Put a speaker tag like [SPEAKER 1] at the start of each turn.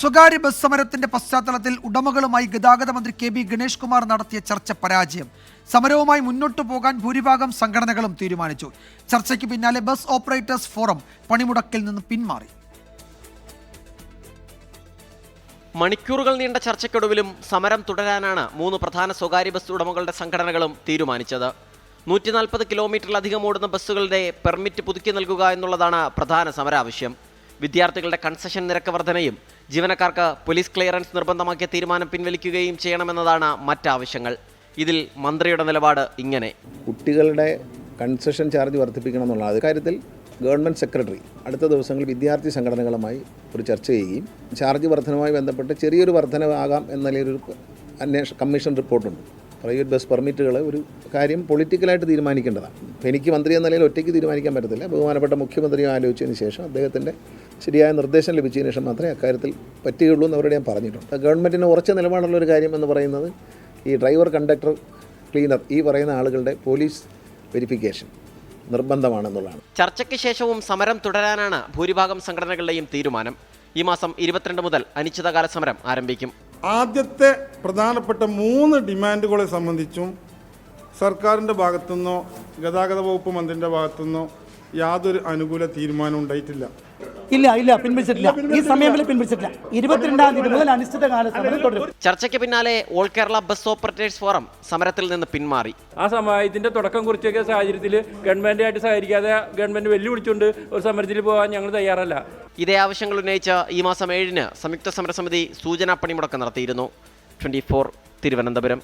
[SPEAKER 1] സ്വകാര്യ ബസ് സമരത്തിന്റെ പശ്ചാത്തലത്തിൽ ഉടമകളുമായി ഗതാഗത മന്ത്രി കെ ബി ഗണേഷ് കുമാർ നടത്തിയ ചർച്ച പരാജയം. സമരവുമായി മുന്നോട്ടു പോകാൻ ഭൂരിഭാഗം സംഘടനകളും തീരുമാനിച്ചു. ചർച്ചയ്ക്ക് പിന്നാലെ ബസ് ഓപ്പറേറ്റേഴ്സ് ഫോറം പണിമുടക്കിൽ നിന്ന് പിന്മാറി.
[SPEAKER 2] മണിക്കൂറുകൾ നീണ്ട ചർച്ചയ്ക്കൊടുവിലും സമരം തുടരാനാണ് 3 പ്രധാന സ്വകാര്യ ബസ് ഉടമകളുടെ സംഘടനകളും തീരുമാനിച്ചത്. 140 കിലോമീറ്ററിലധികം ഓടുന്ന ബസ്സുകളുടെ പെർമിറ്റ് പുതുക്കി നൽകുക എന്നുള്ളതാണ് പ്രധാന സമരാവശ്യം. വിദ്യാർത്ഥികളുടെ കൺസെഷൻ നിരക്ക് വർധനയും ജീവനക്കാർക്ക് പോലീസ് ക്ലിയറൻസ് നിർബന്ധമാക്കിയ തീരുമാനം പിൻവലിക്കുകയും ചെയ്യണമെന്നതാണ് മറ്റാവശ്യങ്ങൾ. ഇതിൽ മന്ത്രിയുടെ നിലപാട് ഇങ്ങനെ:
[SPEAKER 3] കുട്ടികളുടെ കൺസെഷൻ ചാർജ് വർദ്ധിപ്പിക്കണം എന്നുള്ള കാര്യത്തിൽ ഗവൺമെൻറ് സെക്രട്ടറി അടുത്ത ദിവസങ്ങളിൽ വിദ്യാർത്ഥി സംഘടനകളുമായി ഒരു ചർച്ച ചെയ്യുകയും ചാർജ് വർധനവുമായി ബന്ധപ്പെട്ട് ചെറിയൊരു വർധനവാകാം എന്ന നിലയിലൊരു കമ്മീഷൻ റിപ്പോർട്ടുണ്ട്. പ്രൈവറ്റ് ബസ് പെർമിറ്റുകൾ ഒരു കാര്യം പൊളിറ്റിക്കലായിട്ട് തീരുമാനിക്കേണ്ടതാണ്. അപ്പോൾ എനിക്ക് മന്ത്രി എന്ന നിലയിൽ ഒറ്റയ്ക്ക് തീരുമാനിക്കാൻ പറ്റത്തില്ല. ബഹുമാനപ്പെട്ട മുഖ്യമന്ത്രിയെ ആലോചിച്ചതിന് ശേഷം അദ്ദേഹത്തിൻ്റെ ശരിയായ നിർദ്ദേശം ലഭിച്ചതിന് ശേഷം മാത്രമേ അക്കാര്യത്തിൽ പറ്റുകയുള്ളൂ എന്ന് അവരോട് ഞാൻ പറഞ്ഞിട്ടുണ്ട്. ഗവൺമെൻറ്റിന് ഉറച്ച നിലപാടുള്ള ഒരു കാര്യം എന്ന് പറയുന്നത് ഈ ഡ്രൈവർ, കണ്ടക്ടർ, ക്ലീനർ ഈ പറയുന്ന ആളുകളുടെ പോലീസ് വെരിഫിക്കേഷൻ നിർബന്ധമാണെന്നുള്ളതാണ്.
[SPEAKER 2] ചർച്ചയ്ക്ക് ശേഷവും സമരം തുടരാനാണ് ഭൂരിഭാഗം സംഘടനകളുടെയും തീരുമാനം. ഈ മാസം 22 മുതൽ അനിശ്ചിതകാല സമരം ആരംഭിക്കും.
[SPEAKER 4] ആദ്യത്തെ പ്രധാനപ്പെട്ട 3 ഡിമാൻഡുകളെ സംബന്ധിച്ചും സർക്കാരിൻ്റെ ഭാഗത്തുനിന്നോ ഗതാഗത വകുപ്പ് മന്ത്രിൻ്റെ ഭാഗത്തുനിന്നോ യാതൊരു അനുകൂല തീരുമാനം ഉണ്ടായിട്ടില്ല.
[SPEAKER 5] ഇല്ല പിൻവലിച്ചിട്ടില്ല. ഈ സമയം പിൻവലിച്ചിട്ടില്ല. 22-ാം തീയതി മുതൽ അനിശ്ചിതകാല സമരം തുടരും.
[SPEAKER 2] ചർച്ചയ്ക്ക് പിന്നാലെ all Kerala bus operators forum സമരത്തിൽ നിന്ന് പിന്മാറി.
[SPEAKER 6] ആ സമയത്തിന്റെ തുടക്കം കുറിച്ചൊക്കെ സാഹചര്യത്തിൽ ഗവൺമെന്റായിട്ട് സഹകരിക്കാതെ ഗവൺമെന്റ് വെല്ലുവിളിച്ചുകൊണ്ട് ഒരു സമരത്തിൽ പോകാൻ ഞങ്ങൾ തയ്യാറല്ല.
[SPEAKER 2] ഇതേ ആവശ്യങ്ങൾ ഉന്നയിച്ച് ഈ മാസം 7-ന് സംയുക്ത സമരസമിതി സൂചനാ പണിമുടക്ക് നടത്തിയിരുന്നു. 24 തിരുവനന്തപുരം.